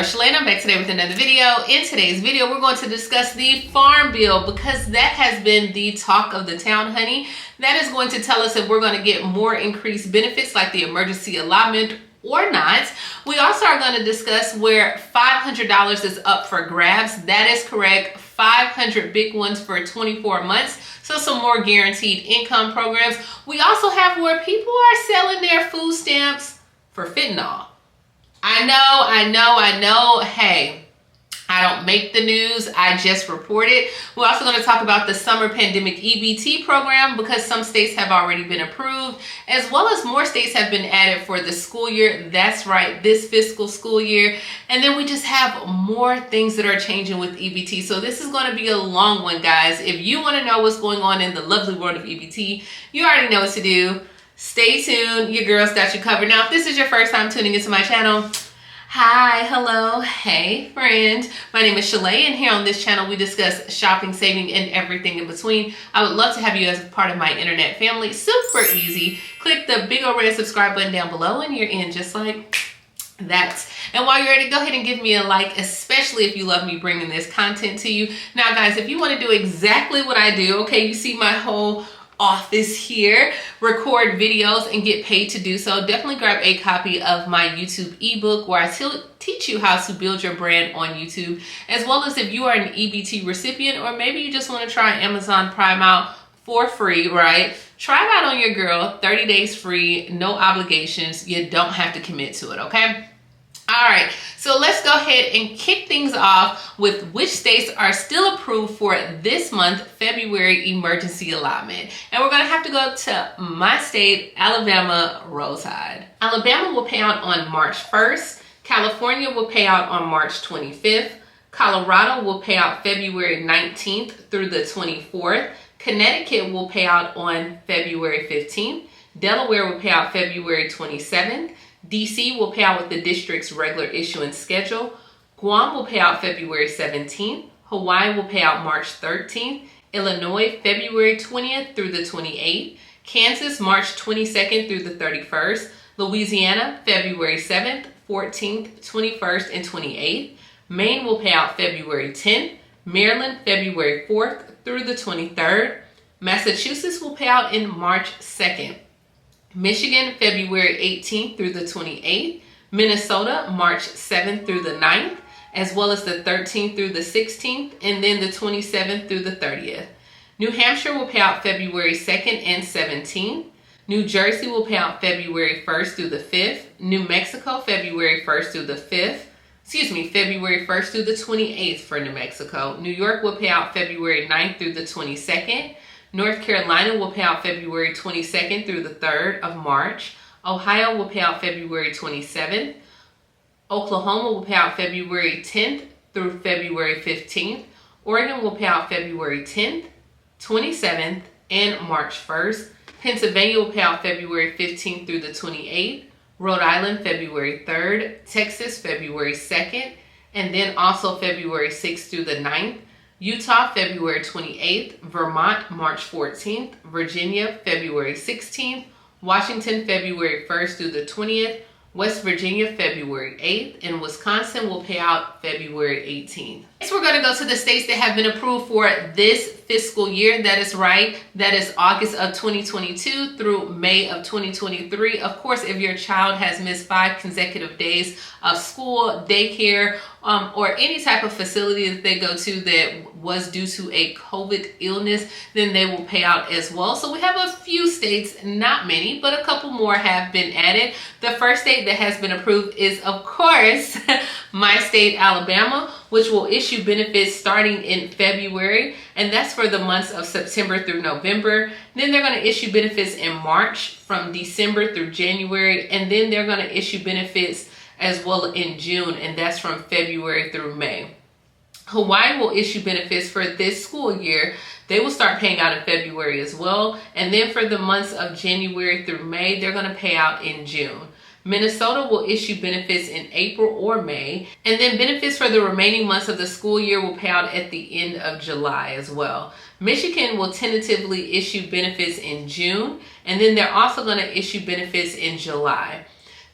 Shalae, and I'm back today with another video. In today's video, we're going to discuss the Farm Bill because that has been the talk of the town, honey. That is going to tell us if we're going to get more increased benefits like the emergency allotment or not. We also are going to discuss where $500 is up for grabs. That is correct. 500 big ones for 24 months. So some more guaranteed income programs. We also have where people are selling their food stamps for fentanyl. I know. Hey, I don't make the news. I just report it. We're also going to talk about the summer pandemic EBT program because some states have already been approved, as well as more states have been added for the school year. That's right, this fiscal school year. And then we just have more things that are changing with EBT. So this is going to be a long one, guys. If you want to know what's going on in the lovely world of EBT, you already know what to do. Stay tuned. Your girl's got you covered. Now, if this is your first time tuning into my channel, hi, hello, hey, friend. My name is Shalae, and here on this channel, we discuss shopping, saving, and everything in between. I would love to have you as a part of my internet family. Super easy. Click the big old red subscribe button down below, and you're in just like that. And while you're ready, go ahead and give me a like, especially if you love me bringing this content to you. Now, guys, if you want to do exactly what I do, okay, you see my whole office here, record videos and get paid to do so, definitely grab a copy of my YouTube ebook where I teach you how to build your brand on YouTube, as well as if you are an EBT recipient or maybe you just want to try Amazon Prime out for free, right? Try it out on your girl, 30 days free, no obligations. You don't have to commit to it, okay? All right, so let's go ahead and kick things off with which states are still approved for this month, February emergency allotment. And we're gonna have to go to my state, Alabama, Roll Tide. Alabama will pay out on March 1st. California will pay out on March 25th. Colorado will pay out February 19th through the 24th. Connecticut will pay out on February 15th. Delaware will pay out February 27th. DC will pay out with the district's regular issuance schedule. Guam will pay out February 17th. Hawaii will pay out March 13th. Illinois, February 20th through the 28th. Kansas, March 22nd through the 31st. Louisiana, February 7th, 14th, 21st, and 28th. Maine will pay out February 10th. Maryland, February 4th through the 23rd. Massachusetts will pay out in March 2nd. Michigan, February 18th through the 28th. Minnesota, March 7th through the 9th, as well as the 13th through the 16th, and then the 27th through the 30th. New Hampshire will pay out February 2nd and 17th. New Jersey will pay out February 1st through the 5th. New Mexico, February 1st through the 5th. February 1st through the 28th for New Mexico. New York will pay out February 9th through the 22nd. North Carolina will pay out February 22nd through the 3rd of March. Ohio will pay out February 27th. Oklahoma will pay out February 10th through February 15th. Oregon will pay out February 10th, 27th, and March 1st. Pennsylvania will pay out February 15th through the 28th. Rhode Island, February 3rd. Texas, February 2nd. And then also February 6th through the 9th. Utah, February 28th, Vermont, March 14th, Virginia, February 16th, Washington, February 1st through the 20th, West Virginia, February 8th, and Wisconsin will pay out February 18th. Next, we're going to go to the states that have been approved for this fiscal year. That is right. That is August of 2022 through May of 2023. Of course, if your child has missed 5 consecutive days of school, daycare, or any type of facility that they go to that was due to a COVID illness, then they will pay out as well. So we have a few states, not many, but a couple more have been added. The first state that has been approved is, of course, my state, Alabama, which will issue benefits starting in February, and that's for the months of September through November. Then they're going to issue benefits in March from December through January, and then they're going to issue benefits as well in June, and that's from February through May. Hawaii will issue benefits for this school year. They will start paying out in February as well, and then for the months of January through May, they're going to pay out in June. Minnesota will issue benefits in April or May, and then benefits for the remaining months of the school year will pay out at the end of July as well. Michigan will tentatively issue benefits in June, and then they're also going to issue benefits in July.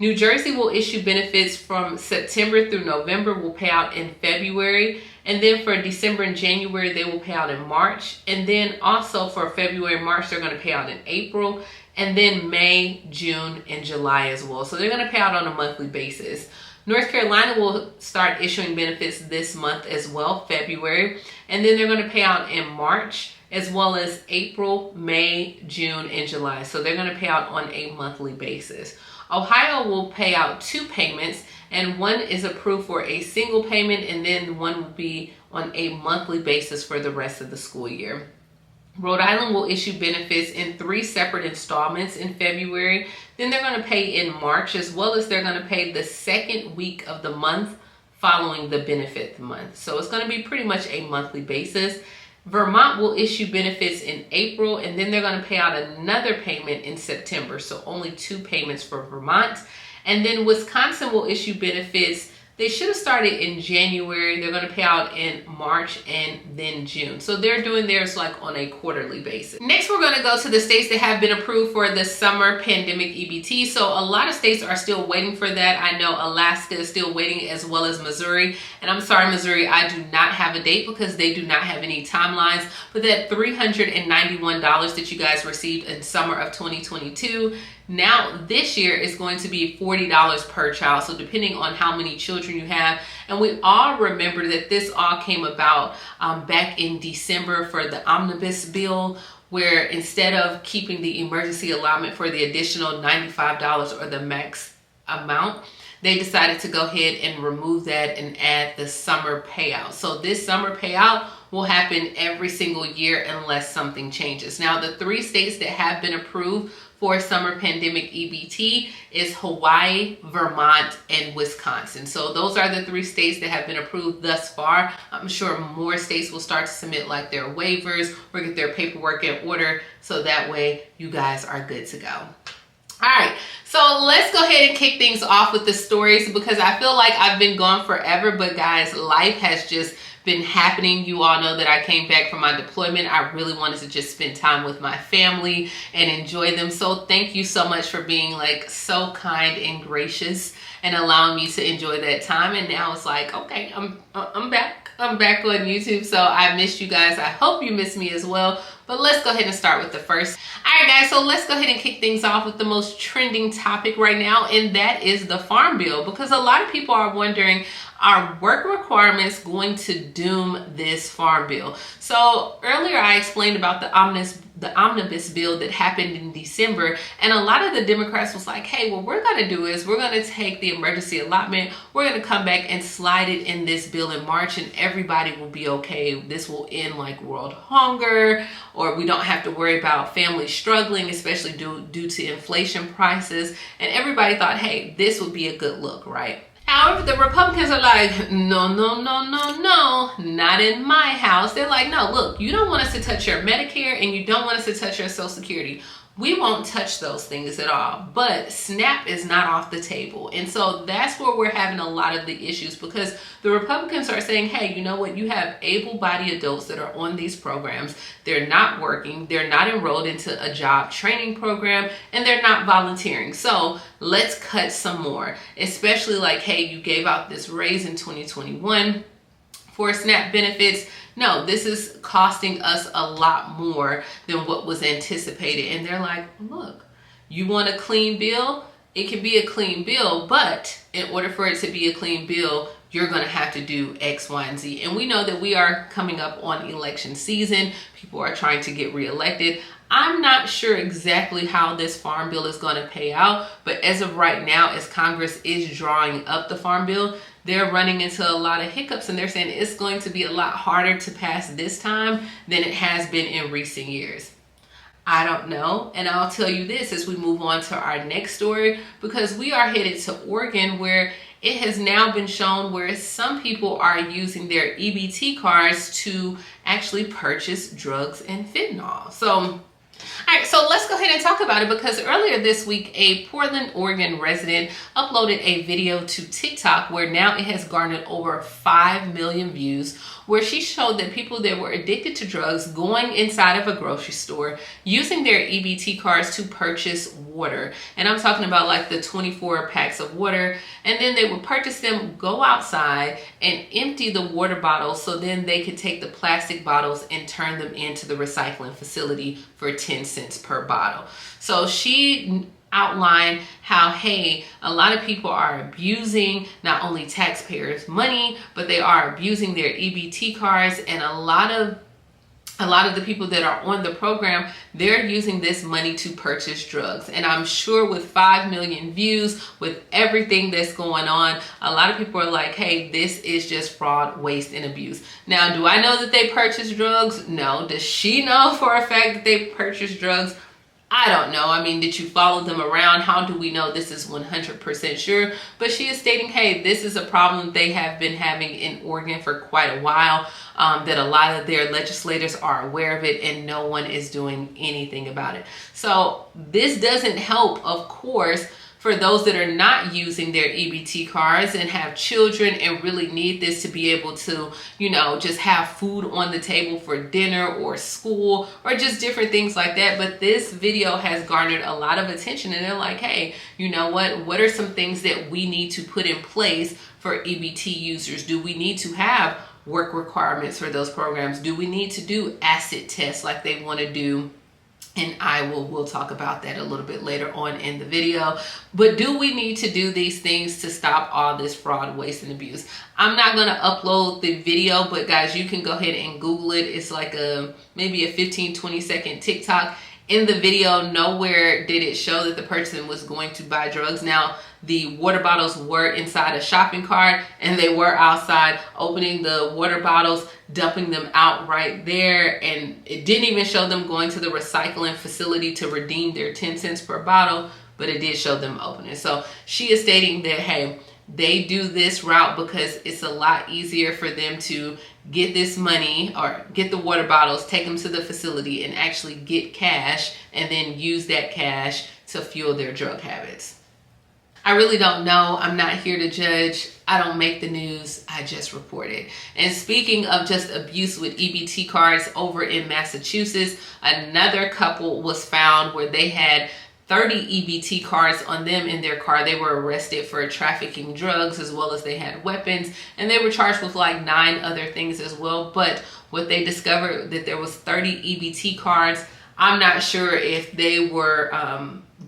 New Jersey will issue benefits from September through November, will pay out in February. And then for December and January, they will pay out in March. And then also for February and March, they're going to pay out in April. And then May, June, and July as well. So they're going to pay out on a monthly basis. North Carolina will start issuing benefits this month as well, February. And then they're going to pay out in March, as well as April, May, June, and July. So they're going to pay out on a monthly basis. Ohio will pay out 2 payments, and one is approved for a single payment, and then one will be on a monthly basis for the rest of the school year. Rhode Island will issue benefits in 3 separate installments in February. Then they're going to pay in March, as well as they're going to pay the second week of the month following the benefit month. So it's going to be pretty much a monthly basis. Vermont will issue benefits in April, and then they're going to pay out another payment in September. So only 2 payments for Vermont. And then Wisconsin will issue benefits. They should have started in January. They're going to pay out in March and then June. So they're doing theirs like on a quarterly basis. Next, we're going to go to the states that have been approved for the summer pandemic EBT. So a lot of states are still waiting for that. I know Alaska is still waiting, as well as Missouri. And I'm sorry, Missouri, I do not have a date because they do not have any timelines. But that $391 that you guys received in summer of 2022, now this year is going to be $40 per child. So depending on how many children you have. And we all remember that this all came about back in December for the omnibus bill, where instead of keeping the emergency allotment for the additional $95 or the max amount, they decided to go ahead and remove that and add the summer payout. So this summer payout will happen every single year unless something changes. Now, the 3 states that have been approved for summer pandemic EBT is Hawaii, Vermont, and Wisconsin. So those are the 3 states that have been approved thus far. I'm sure more states will start to submit like their waivers or get their paperwork in order, so that way you guys are good to go. All right, so let's go ahead and kick things off with the stories, because I feel like I've been gone forever, but guys, life has just been happening. You all know that I came back from my deployment. I really wanted to just spend time with my family and enjoy them. So thank you so much for being like so kind and gracious and allowing me to enjoy that time. And now it's like, okay, I'm back. I'm back on YouTube. So I missed you guys. I hope you missed me as well. But let's go ahead and start with the first. All right, guys, so let's go ahead and kick things off with the most trending topic right now, and that is the Farm Bill, because a lot of people are wondering, are work requirements going to doom this Farm Bill? So earlier I explained about the omnibus bill that happened in December, and a lot of the Democrats was like, hey, what we're going to do is we're going to take the emergency allotment, we're going to come back and slide it in this bill in March, and everybody will be okay. This will end like world hunger, or we don't have to worry about families struggling, especially due to inflation prices. And everybody thought, hey, this would be a good look, right? However, the Republicans are like, no, not in my house. They're like, no, look, you don't want us to touch your Medicare and you don't want us to touch your Social Security. We won't touch those things at all. But SNAP is not off the table. And so that's where we're having a lot of the issues, because the Republicans are saying, hey, you know what? You have able-bodied adults that are on these programs. They're not working. They're not enrolled into a job training program, and they're not volunteering. So let's cut some more, especially like, hey, you gave out this raise in 2021 for SNAP benefits. No, this is costing us a lot more than what was anticipated. And they're like, look, you want a clean bill? It can be a clean bill, but in order for it to be a clean bill, you're going to have to do X, Y, and Z. And we know that we are coming up on election season. People are trying to get reelected. I'm not sure exactly how this Farm Bill is going to pay out, but as of right now, as Congress is drawing up the Farm Bill, they're running into a lot of hiccups, and they're saying it's going to be a lot harder to pass this time than it has been in recent years. I don't know, and I'll tell you this as we move on to our next story, because we are headed to Oregon, where it has now been shown where some people are using their EBT cards to actually purchase drugs and fentanyl. So All right, so let's go ahead and talk about it, because earlier this week, a Portland, Oregon resident uploaded a video to TikTok where now it has garnered over 5 million views, where she showed that people that were addicted to drugs going inside of a grocery store using their EBT cards to purchase water. And I'm talking about like the 24 packs of water. And then they would purchase them, go outside and empty the water bottles, so then they could take the plastic bottles and turn them into the recycling facility for 10 cents per bottle. So she outline how, hey, a lot of people are abusing not only taxpayers' money, but they are abusing their EBT cards, and a lot of the people that are on the program, they're using this money to purchase drugs. And I'm sure with 5 million views, with everything that's going on, a lot of people are like, hey, this is just fraud, waste, and abuse. Now, do I know that they purchase drugs? No. Does she know for a fact that they purchase drugs? I don't know. I mean, did you follow them around? How do we know this is 100% sure? But she is stating, hey, this is a problem they have been having in Oregon for quite a while, that a lot of their legislators are aware of it and no one is doing anything about it. So this doesn't help, of course, for those that are not using their EBT cards and have children and really need this to be able to, you know, just have food on the table for dinner or school or just different things like that. But this video has garnered a lot of attention, and they're like, hey, you know what are some things that we need to put in place for EBT users? Do we need to have work requirements for those programs? Do we need to do acid tests like they want to do? And we'll talk about that a little bit later on in the video. But do we need to do these things to stop all this fraud, waste, and abuse? I'm not going to upload the video, but guys, you can go ahead and Google it. It's like maybe a 15-20 second TikTok. In the video, nowhere did it show that the person was going to buy drugs. Now, the water bottles were inside a shopping cart, and they were outside opening the water bottles, dumping them out right there. And it didn't even show them going to the recycling facility to redeem their 10 cents per bottle, but it did show them opening. So she is stating that, hey, they do this route because it's a lot easier for them to get this money or get the water bottles, take them to the facility and actually get cash, and then use that cash to fuel their drug habits. I really don't know. I'm not here to judge. I don't make the news. I just report it. And speaking of just abuse with EBT cards, over in Massachusetts, another couple was found where they had 30 EBT cards on them in their car. They were arrested for trafficking drugs, as well as they had weapons, and they were charged with like 9 other things as well. But what they discovered, that there was 30 EBT cards. I'm not sure if they were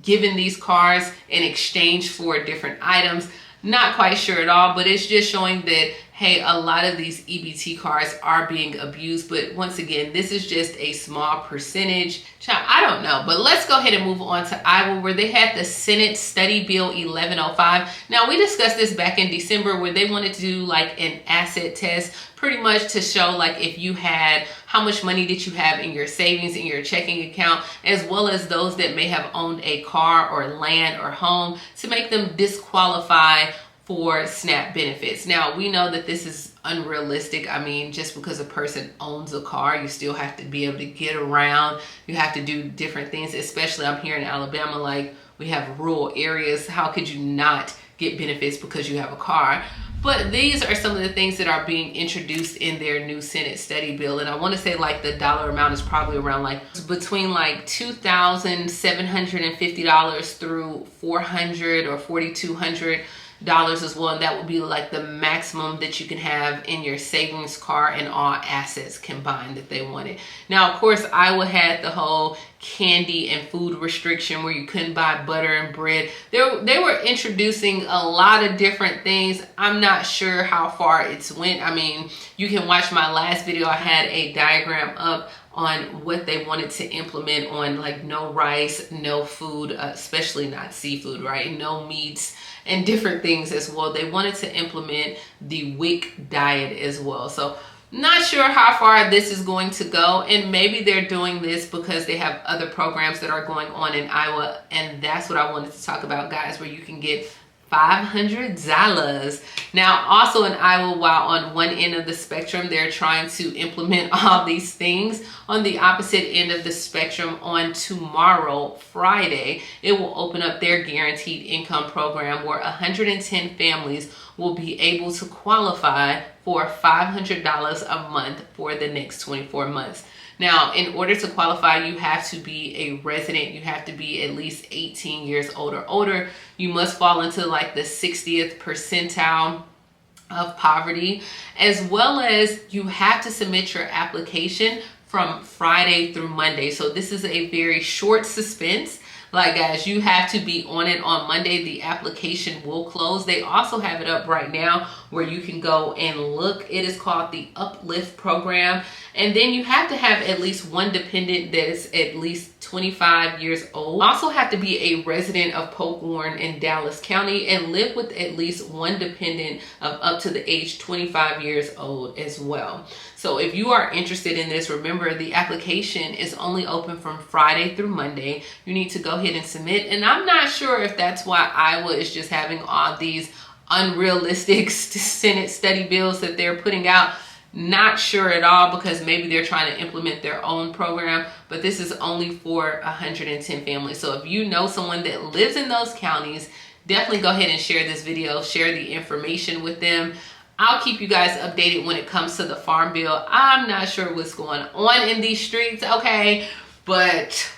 given these cards in exchange for different items. Not quite sure at all, but it's just showing that, hey, a lot of these EBT cards are being abused. But once again, this is just a small percentage. I don't know, but let's go ahead and move on to Iowa, where they had the Senate Study Bill 1105. Now, we discussed this back in December, where they wanted to do like an asset test, pretty much to show like if you had, how much money did you have in your savings, in your checking account, as well as those that may have owned a car or land or home, to make them disqualify for SNAP benefits. Now, we know that this is unrealistic. I mean, just because a person owns a car, you still have to be able to get around. You have to do different things, especially I'm here in Alabama, like we have rural areas. How could you not get benefits because you have a car? But these are some of the things that are being introduced in their new Senate study bill. And I want to say like the dollar amount is probably around like between like $2,750 through $400 or $4,200 as well. And that would be like the maximum that you can have in your savings, car, and all assets combined that they wanted. Now, of course, Iowa had the whole candy and food restriction where you couldn't buy butter and bread. They were introducing a lot of different things. I'm not sure how far it's went. I mean, you can watch my last video. I had a diagram up on what they wanted to implement on like no rice, no food, especially not seafood, right? No meats and different things as well. They wanted to implement the WIC diet as well. So not sure how far this is going to go, and maybe they're doing this because they have other programs that are going on in Iowa, and that's what I wanted to talk about, guys, where you can get $500. Now, also in Iowa, while on one end of the spectrum, they're trying to implement all these things, on the opposite end of the spectrum, on tomorrow, Friday, it will open up their guaranteed income program where 110 families will be able to qualify for $500 a month for the next 24 months. Now, in order to qualify, you have to be a resident. You have to be at least 18 years old or older. You must fall into like the 60th percentile of poverty, as well as you have to submit your application from Friday through Monday. So this is a very short suspense. Like, guys, you have to be on it on Monday. The application will close. They also have it up right now where you can go and look. It is called the Uplift program. And then you have to have at least one dependent that is at least 25 years old. Also have to be a resident of Polk Warren in Dallas County and live with at least one dependent of up to the age 25 years old as well. So if you are interested in this, remember the application is only open from Friday through Monday. You need to go ahead and submit. And I'm not sure if that's why Iowa is just having all these unrealistic Senate study bills that they're putting out. Not sure at all, because maybe they're trying to implement their own program, but this is only for 110 families. So if you know someone that lives in those counties, definitely go ahead and share this video, share the information with them. I'll keep you guys updated when it comes to the farm bill. I'm not sure what's going on in these streets, okay? But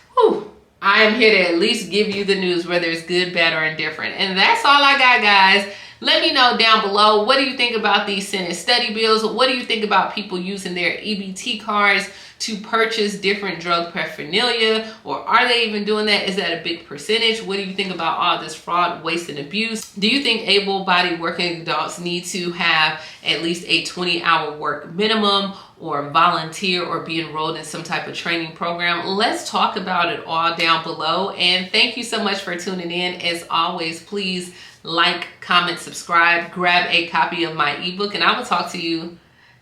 I am here to at least give you the news, whether it's good, bad, or indifferent. And that's all I got, guys. Let me know down below, what do you think about these Senate study bills? What do you think about people using their EBT cards to purchase different drug paraphernalia? Or are they even doing that? Is that a big percentage? What do you think about all this fraud, waste, and abuse? Do you think able-bodied working adults need to have at least a 20-hour work minimum, or volunteer, or be enrolled in some type of training program? Let's talk about it all down below. And thank you so much for tuning in. As always, please like, comment, subscribe, grab a copy of my ebook, and I will talk to you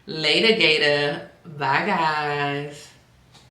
later, Gator. Bye, guys.